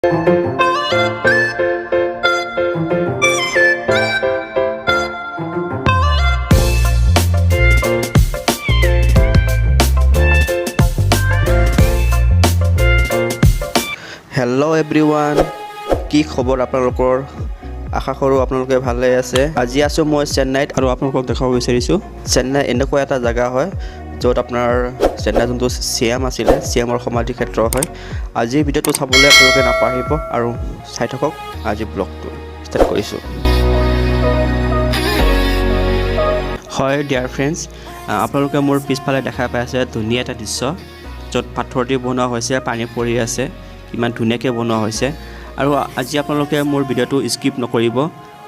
Hello everyone, কি খবৰ আপোনালোকৰ? আশা কৰোঁ আপোনালোকে ভালে আছে। আজি আছো মই চেন্নাইত আৰু আপোনালোকক দেখাব বিচাৰিছোঁ চেন্নাই এনেকুৱা এটা জায়গা হয় য'ত আপোনাৰ চেন্নাই যোনটো চিএম আছিলে চিএমৰ সমাধি ক্ষেত্ৰ হয়। আজিৰ ভিডিঅ'টো চাবলৈ আপোনালোকে নাপাহৰিব আৰু চাই থাকক। আজি ব্লগটো ষ্টাৰ্ট কৰিছোঁ। হয় ডিয়াৰ ফ্ৰেণ্ডছ, আপোনালোকে মোৰ পিছফালে দেখা পাই আছে ধুনীয়া এটা দৃশ্য য'ত পাথৰ দি বনোৱা হৈছে, পানী পৰি আছে, ইমান ধুনীয়াকৈ বনোৱা হৈছে। আৰু আজি আপোনালোকে মোৰ ভিডিঅ'টো স্কিপ নকৰিব,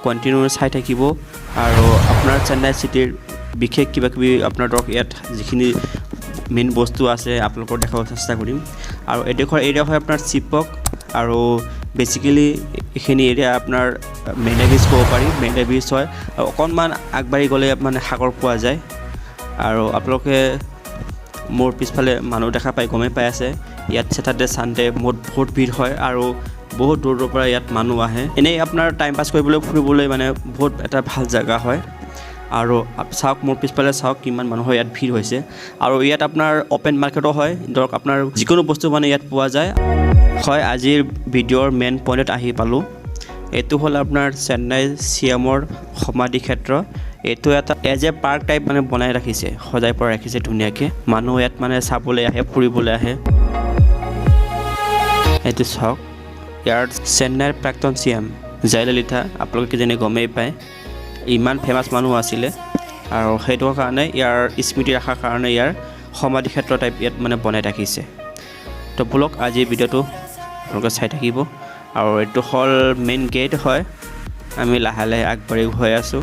কণ্টিনিউ চাই থাকিব আৰু আপোনাৰ চেন্নাই চিটিৰ বিশেষ কিবাকিবি আপোনাৰ ধৰক ইয়াত যিখিনি মেইন বস্তু আছে আপোনালোকক দেখাব চেষ্টা কৰিম। আৰু এডোখৰ এৰিয়া হয় আপোনাৰ চিপক আৰু বেচিকেলি এইখিনি এৰিয়া আপোনাৰ মেৰিনা বিচ ক'ব পাৰি। মেৰিনা বিচ হয় আৰু অকণমান আগবাঢ়ি গ'লে মানে সাগৰ পোৱা যায়। আৰু আপোনালোকে মোৰ পিছফালে মানুহ দেখা পাই গমেই পাই আছে ইয়াত ছেটাৰডে ছানডে বহুত ভিৰ হয় আৰু বহুত দূৰৰ পৰা ইয়াত মানুহ আহে। এনেই আপোনাৰ টাইম পাছ কৰিবলৈ ফুৰিবলৈ মানে বহুত এটা ভাল জেগা হয়। আৰু চাওক মোৰ পিছফালে চাওক কিমান মানুহৰ ইয়াত ভিৰ হৈছে। আৰু ইয়াত আপোনাৰ অ'পেন মাৰ্কেটো হয়, ধৰক আপোনাৰ যিকোনো বস্তু মানে ইয়াত পোৱা যায়। হয়, আজিৰ ভিডিঅ'ৰ মেইন পইণ্টত আহি পালোঁ। এইটো হ'ল আপোনাৰ চেন্নাই চিএমৰ সমাধি ক্ষেত্ৰ। এইটো এটা এজ এ পাৰ্ক টাইপ মানে বনাই ৰাখিছে, সজাই পৰা ৰাখিছে ধুনীয়াকৈ। মানুহ ইয়াত মানে চাবলৈ আহে, ফুৰিবলৈ আহে। এইটো চাওক, ইয়াৰ চেন্নাইৰ প্ৰাক্তন চিএম জয়ললিথা আপোনালোকে কিজানি গমেই পায়, ইমান ফেমাছ মানুহ আছিলে। আৰু সেইটো কাৰণে ইয়াৰ স্মৃতি ৰখাৰ কাৰণে ইয়াৰ সমাধি ক্ষেত্ৰ টাইপ ইয়াত মানে বনাই ৰাখিছে। তো ব'লক আজিৰ ভিডিঅ'টো আপোনালোকে চাই থাকিব। আৰু এইটো হ'ল মেইন গেট হয়। আমি লাহে লাহে আগবাঢ়ি গৈ আছোঁ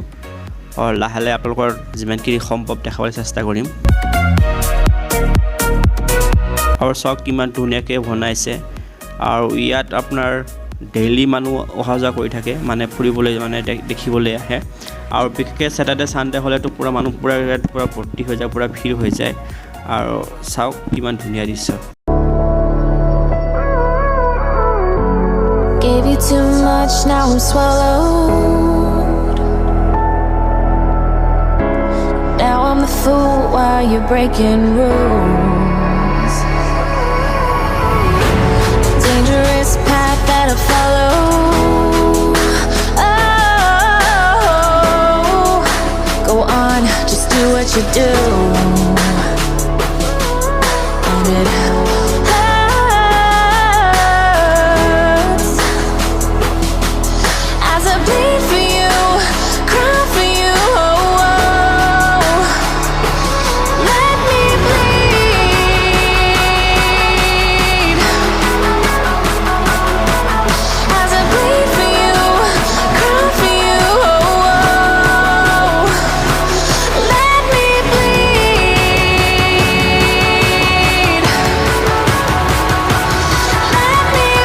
আৰু লাহে লাহে আপোনালোকৰ যিমানখিনি সম্ভৱ দেখাবলৈ চেষ্টা কৰিম। আৰু চাওক কিমান ধুনীয়াকৈ বনাইছে। আৰু ইয়াত আপোনাৰ ডেইলি মানুহ অহা যোৱা কৰি থাকে, মানে ফুৰিবলৈ মানে দেখিবলৈ আহে। আৰু বিশেষকৈ ছেটাৰডে ছানডে হ'লেতো পূৰা মানুহ ইয়াত পূৰা ভৰ্তি হৈ যায়, পূৰা ভিৰ হৈ যায়। আৰু চাওক কিমান ধুনীয়া দৃশ্য। Gave you too much, now I'm swallowed. Now I'm the fool while you're breaking rules. Dangerous path that I follow. Oh, go on, just do what you do. And it hurts as I bleed for you, cry for you. Oh, let me bleed as I bleed for you, cry for you. Oh, let me bleed. Let me bleed. Let me.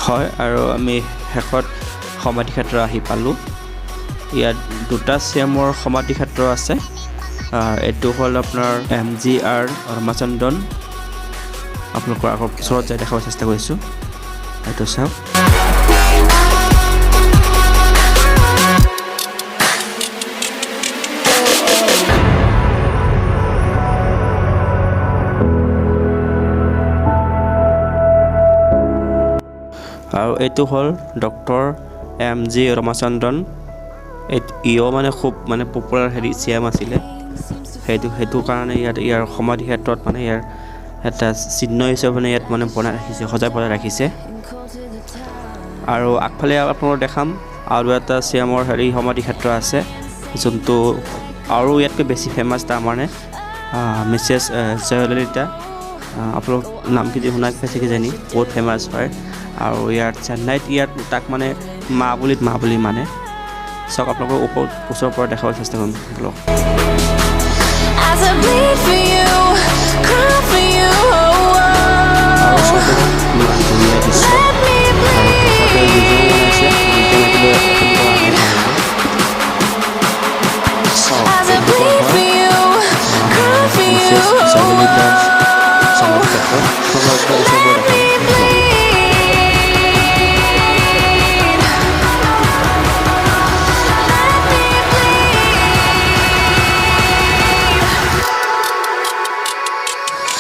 হয়, আৰু আমি শেষত সমাধি ক্ষেত্ৰ আহি পালোঁ। ইয়াত দুটা চিএমৰ সমাধি ক্ষেত্ৰ আছে। এইটো হ'ল আপোনাৰ M.G.R ৰামাচন্দ্ৰন। আপোনালোকৰ আগৰ ওচৰত যাই দেখাব চেষ্টা কৰিছোঁ। এইটো চাওক। আৰু এইটো হ'ল ডক্টৰ M.G. ৰামাচন্দ্ৰন। ইও মানে খুব মানে পপুলাৰ চিএম আছিলে। সেইটো কাৰণে ইয়াৰ সমাধি ক্ষেত্ৰত মানে ইয়াৰ এটা চিহ্ন হিচাপে মানে ইয়াত মানে বনাই ৰাখিছে, সজাই পৰাই ৰাখিছে। আৰু আগফালে আপোনালোকক দেখাম আৰু এটা চিএমৰ সমাধি ক্ষেত্ৰ আছে, যোনটো আৰু ইয়াতকৈ বেছি ফেমাছ তাৰমানে মিছেছ জয়ললিথা। আপোনালোক নামখিনি শুনা পাইছে কিজানি, বহুত ফেমাছ হয়। আৰু ইয়াত চেন্নাইত তাক মানে মা বুলি মানে। চাওক আপোনালোকৰ ওচৰৰ পৰা দেখাবলৈ চেষ্টা কৰিম blog. As I bleed for you, cry for you. আৰু চাওক ইমান ধুনীয়া দৃশ্য। আৰু তেখেতে নিজেও বনাইছে, নিজে মাতিলৈ অপেন কৰা নাই। আপোনালোকৰ ওচৰবোৰ দেখাম।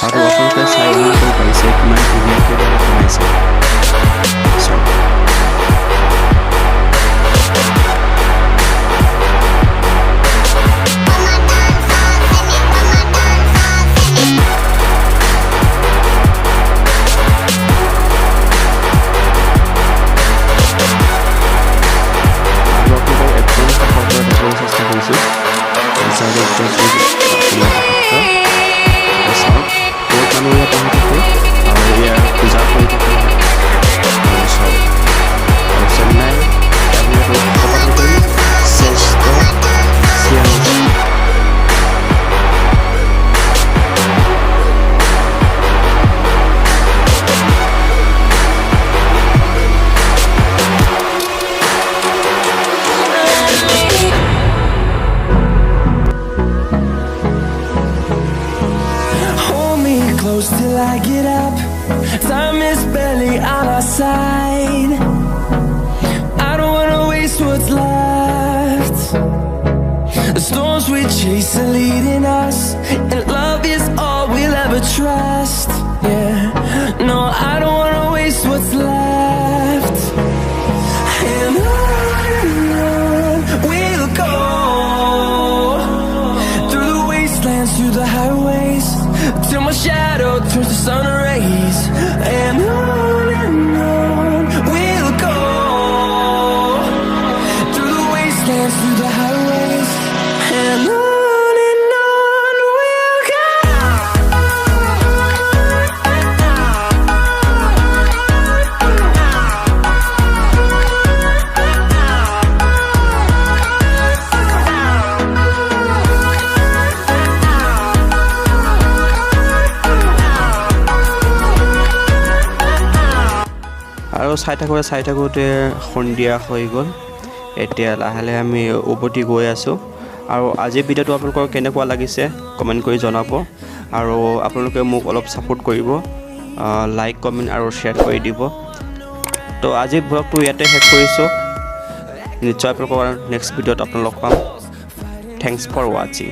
আৰু আপোনালোকে চাই কৰিব পাৰিছে কিমান ধুনীয়াকৈ বনাইছে। Till I get up, time is barely on our side. I don't wanna waste what's left. The storms we chase are leading us, and love is all we'll ever trust. Yeah, no, I don't wanna waste what's left. And on we'll go, through the wastelands, through the highways, till my shadow turns to sun rays. And on we'll go, through the wastelands, through the highways, and on we'll go. আৰু চাই থাকোঁতে সন্ধিয়া হৈ গ'ল। এতিয়া লাহে লাহে আমি উভতি গৈ আছোঁ। আৰু আজিৰ ভিডিঅ'টো আপোনালোকৰ কেনেকুৱা লাগিছে কমেণ্ট কৰি জনাব। আৰু আপোনালোকে মোক অলপ ছাপোৰ্ট কৰিব, লাইক কমেণ্ট আৰু শ্বেয়াৰ কৰি দিব। তো আজিৰ ব্লগটো ইয়াতে শেষ কৰিছোঁ। নিশ্চয় আপোনালোকৰ নেক্সট ভিডিঅ'ত আপোনালোক পাম। থেংকছ ফৰ ৱাচিং।